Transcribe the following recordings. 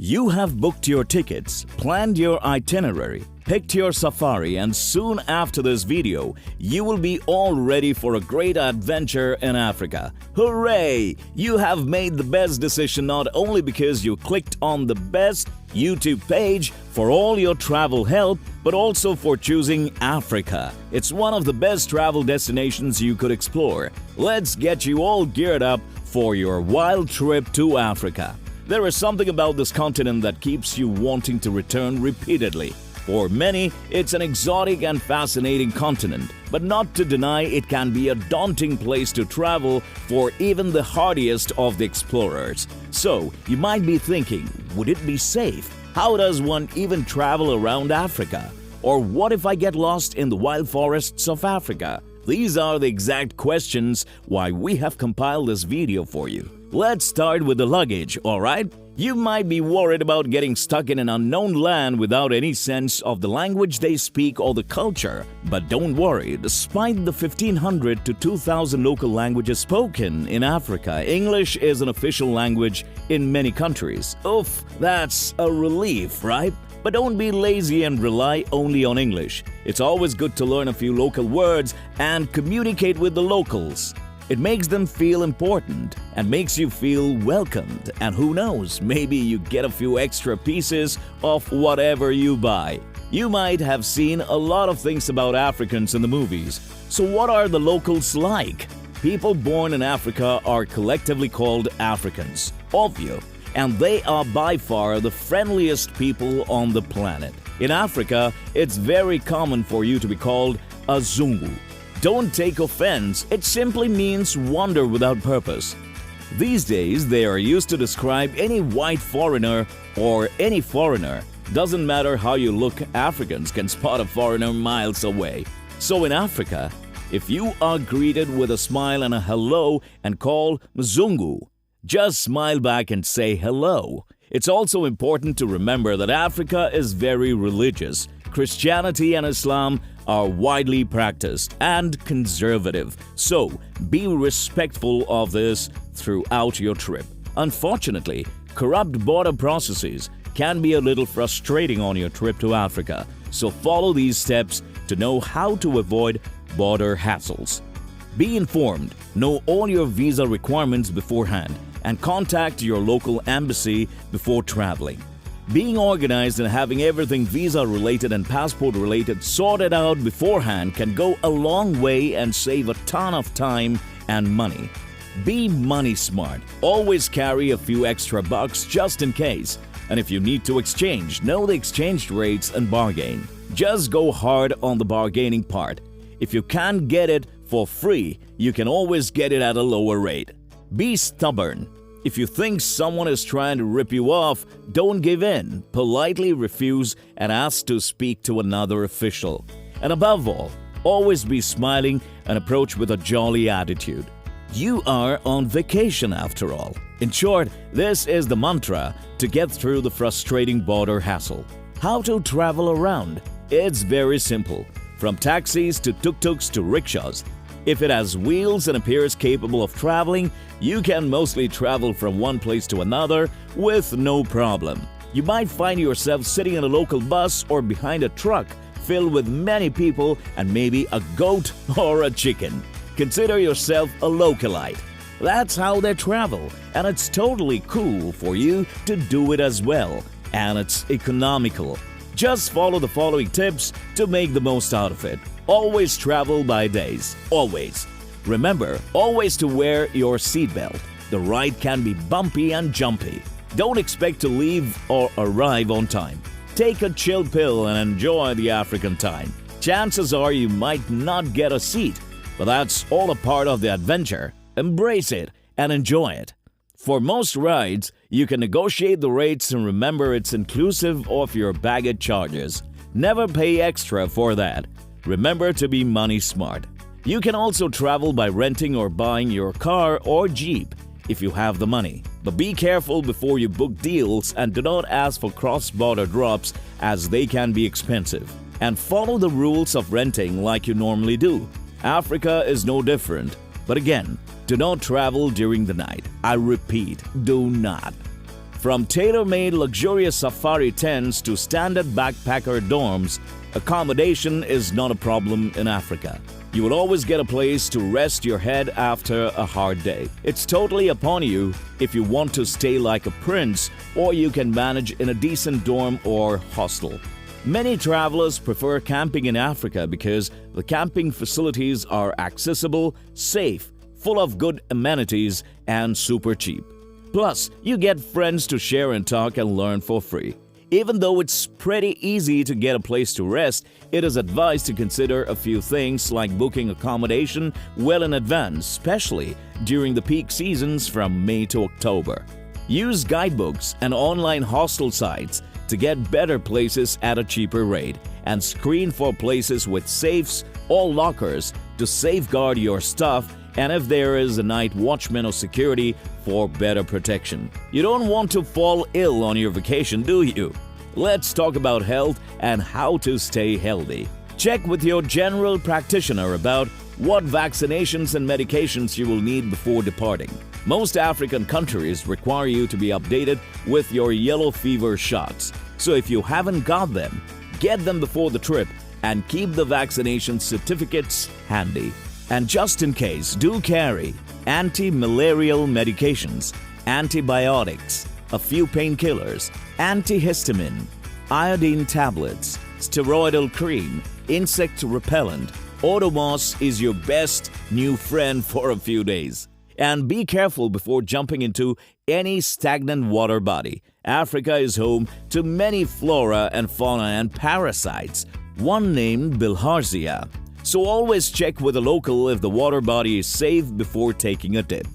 You have booked your tickets, planned your itinerary, picked your safari, and soon after this video, you will be all ready for a great adventure in Africa. Hooray! You have made the best decision not only because you clicked on the best YouTube page for all your travel help, but also for choosing Africa. It's one of the best travel destinations you could explore. Let's get you all geared up for your wild trip to Africa. There is something about this continent that keeps you wanting to return repeatedly. For many, it's an exotic and fascinating continent, but not to deny it can be a daunting place to travel for even the hardiest of the explorers. So, you might be thinking, would it be safe? How does one even travel around Africa? Or what if I get lost in the wild forests of Africa? These are the exact questions why we have compiled this video for you. Let's start with the luggage, alright? You might be worried about getting stuck in an unknown land without any sense of the language they speak or the culture. But don't worry, despite the 1,500 to 2,000 local languages spoken in Africa, English is an official language in many countries. Oof, that's a relief, right? But don't be lazy and rely only on English. It's always good to learn a few local words and communicate with the locals. It makes them feel important and makes you feel welcomed. And who knows, maybe you get a few extra pieces of whatever you buy. You might have seen a lot of things about Africans in the movies. So what are the locals like? People born in Africa are collectively called Africans. Obvio. And they are by far the friendliest people on the planet. In Africa, it's very common for you to be called a Zungu. Don't take offense, it simply means wander without purpose. These days, they are used to describe any white foreigner or any foreigner. Doesn't matter how you look, Africans can spot a foreigner miles away. So in Africa, if you are greeted with a smile and a hello and called Mzungu, just smile back and say hello. It's also important to remember that Africa is very religious. Christianity and Islam are widely practiced and conservative, so be respectful of this throughout your trip. Unfortunately, corrupt border processes can be a little frustrating on your trip to Africa, so follow these steps to know how to avoid border hassles. Be informed, know all your visa requirements beforehand, and contact your local embassy before traveling. Being organized and having everything visa-related and passport-related sorted out beforehand can go a long way and save a ton of time and money. Be money smart. Always carry a few extra bucks just in case. And if you need to exchange, know the exchange rates and bargain. Just go hard on the bargaining part. If you can't get it for free, you can always get it at a lower rate. Be stubborn. If you think someone is trying to rip you off, don't give in. Politely refuse and ask to speak to another official. And above all, always be smiling and approach with a jolly attitude. You are on vacation after all. In short, this is the mantra to get through the frustrating border hassle. How to travel around? It's very simple. From taxis to tuk-tuks to rickshaws. If it has wheels and appears capable of traveling, you can mostly travel from one place to another with no problem. You might find yourself sitting in a local bus or behind a truck filled with many people and maybe a goat or a chicken. Consider yourself a localite. That's how they travel, and it's totally cool for you to do it as well. And it's economical. Just follow the following tips to make the most out of it. Always travel by days. Always. Remember, always to wear your seatbelt. The ride can be bumpy and jumpy. Don't expect to leave or arrive on time. Take a chill pill and enjoy the African time. Chances are you might not get a seat, but that's all a part of the adventure. Embrace it and enjoy it. For most rides, you can negotiate the rates and remember it's inclusive of your baggage charges. Never pay extra for that. Remember to be money smart. You can also travel by renting or buying your car or Jeep if you have the money. But be careful before you book deals and do not ask for cross-border drops as they can be expensive. And follow the rules of renting like you normally do. Africa is no different. But again, do not travel during the night. I repeat, do not. From tailor-made luxurious safari tents to standard backpacker dorms, accommodation is not a problem in Africa. You will always get a place to rest your head after a hard day. It's totally upon you if you want to stay like a prince, or you can manage in a decent dorm or hostel. Many travelers prefer camping in Africa because the camping facilities are accessible, safe, full of good amenities, and super cheap. Plus, you get friends to share and talk and learn for free. Even though it's pretty easy to get a place to rest, it is advised to consider a few things like booking accommodation well in advance, especially during the peak seasons from May to October. Use guidebooks and online hostel sites to get better places at a cheaper rate, and screen for places with safes or lockers to safeguard your stuff, and if there is a night watchman or security for better protection. You don't want to fall ill on your vacation, do you? Let's talk about health and how to stay healthy. Check with your general practitioner about what vaccinations and medications you will need before departing. Most African countries require you to be updated with your yellow fever shots. So if you haven't got them, get them before the trip and keep the vaccination certificates handy. And just in case, do carry anti-malarial medications, antibiotics, a few painkillers, antihistamine, iodine tablets, steroidal cream, insect repellent. Odomos is your best new friend for a few days. And be careful before jumping into any stagnant water body. Africa is home to many flora and fauna and parasites, one named bilharzia. So always check with a local if the water body is safe before taking a dip.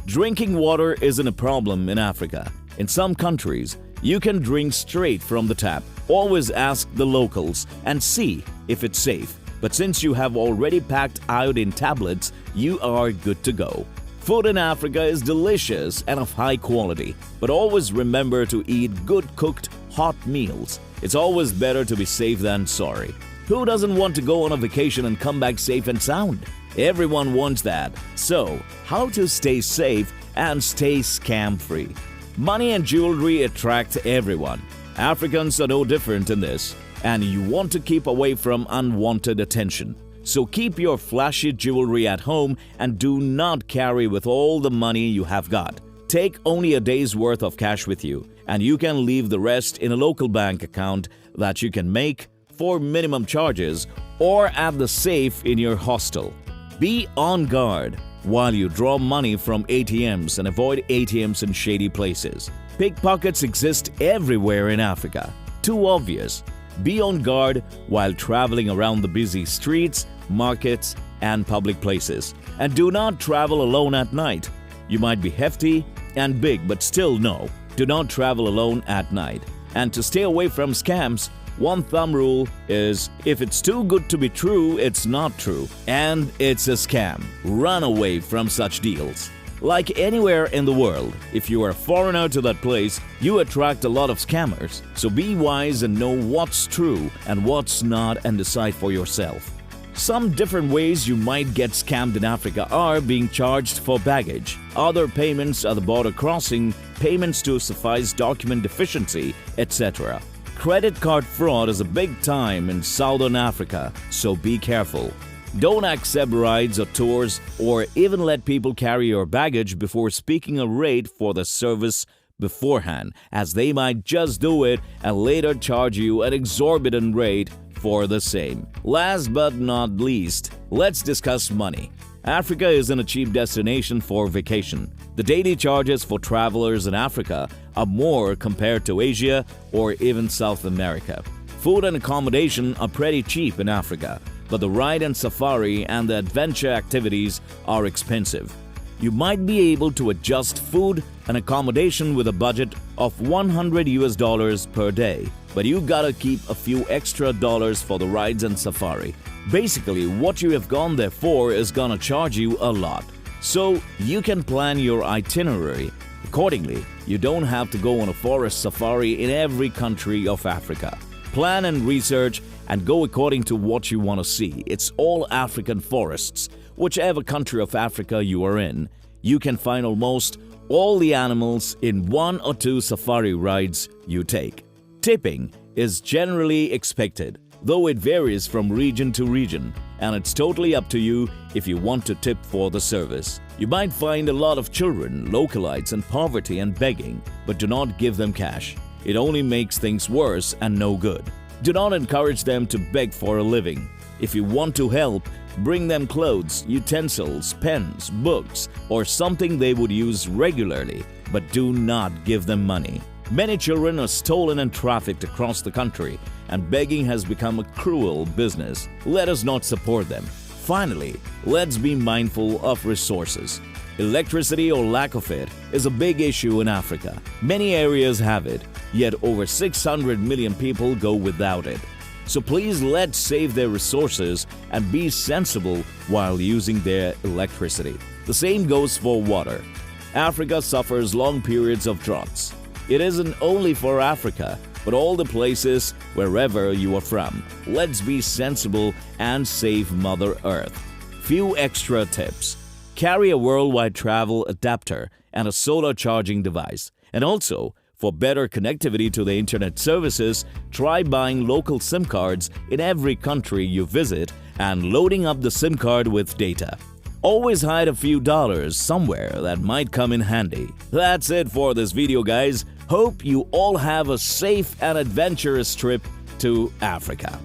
Drinking water isn't a problem in Africa. In some countries, you can drink straight from the tap. Always ask the locals and see if it's safe. But since you have already packed iodine tablets, you are good to go. Food in Africa is delicious and of high quality, but always remember to eat good cooked, hot meals. It's always better to be safe than sorry. Who doesn't want to go on a vacation and come back safe and sound? Everyone wants that. So, how to stay safe and stay scam-free? Money and jewelry attract everyone. Africans are no different in this, and you want to keep away from unwanted attention. So keep your flashy jewelry at home and do not carry with all the money you have got. Take only a day's worth of cash with you, and you can leave the rest in a local bank account that you can make for minimum charges or at the safe in your hostel. Be on guard while you draw money from ATMs and avoid ATMs in shady places. Pickpockets exist everywhere in Africa. Too obvious. Be on guard while traveling around the busy streets, markets, and public places. And do not travel alone at night. You might be hefty and big, but still no. Do not travel alone at night. And to stay away from scams, one thumb rule is if it's too good to be true, it's not true. And it's a scam. Run away from such deals. Like anywhere in the world, if you are a foreigner to that place, you attract a lot of scammers. So be wise and know what's true and what's not and decide for yourself. Some different ways you might get scammed in Africa are being charged for baggage, other payments at the border crossing, payments to suffice document deficiency, etc. Credit card fraud is a big time in Southern Africa, so be careful. Don't accept rides or tours or even let people carry your baggage before speaking a rate for the service beforehand, as they might just do it and later charge you an exorbitant rate for the same. Last but not least, let's discuss money. Africa isn't a cheap destination for vacation. The daily charges for travelers in Africa are more compared to Asia or even South America. Food and accommodation are pretty cheap in Africa, but the ride and safari and the adventure activities are expensive. You might be able to adjust food and accommodation with a budget of $100 per day, but you gotta keep a few extra dollars for the rides and safari. Basically, what you have gone there for is gonna charge you a lot. So you can plan your itinerary accordingly. You don't have to go on a forest safari in every country of Africa. Plan and research and go according to what you want to see. It's all African forests. Whichever country of Africa you are in, you can find almost all the animals in 1 or 2 safari rides you take. Tipping is generally expected, though it varies from region to region, and it's totally up to you if you want to tip for the service. You might find a lot of children, localites in poverty and begging, but do not give them cash. It only makes things worse and no good. Do not encourage them to beg for a living. If you want to help, bring them clothes, utensils, pens, books, or something they would use regularly, but do not give them money. Many children are stolen and trafficked across the country, and begging has become a cruel business. Let us not support them. Finally, let's be mindful of resources. Electricity or lack of it is a big issue in Africa. Many areas have it, yet over 600 million people go without it. So please let's save their resources and be sensible while using their electricity. The same goes for water. Africa suffers long periods of droughts. It isn't only for Africa, but all the places wherever you are from. Let's be sensible and save Mother Earth. Few extra tips. Carry a worldwide travel adapter and a solar charging device. And also, for better connectivity to the internet services, try buying local SIM cards in every country you visit and loading up the SIM card with data. Always hide a few dollars somewhere that might come in handy. That's it for this video, guys. Hope you all have a safe and adventurous trip to Africa.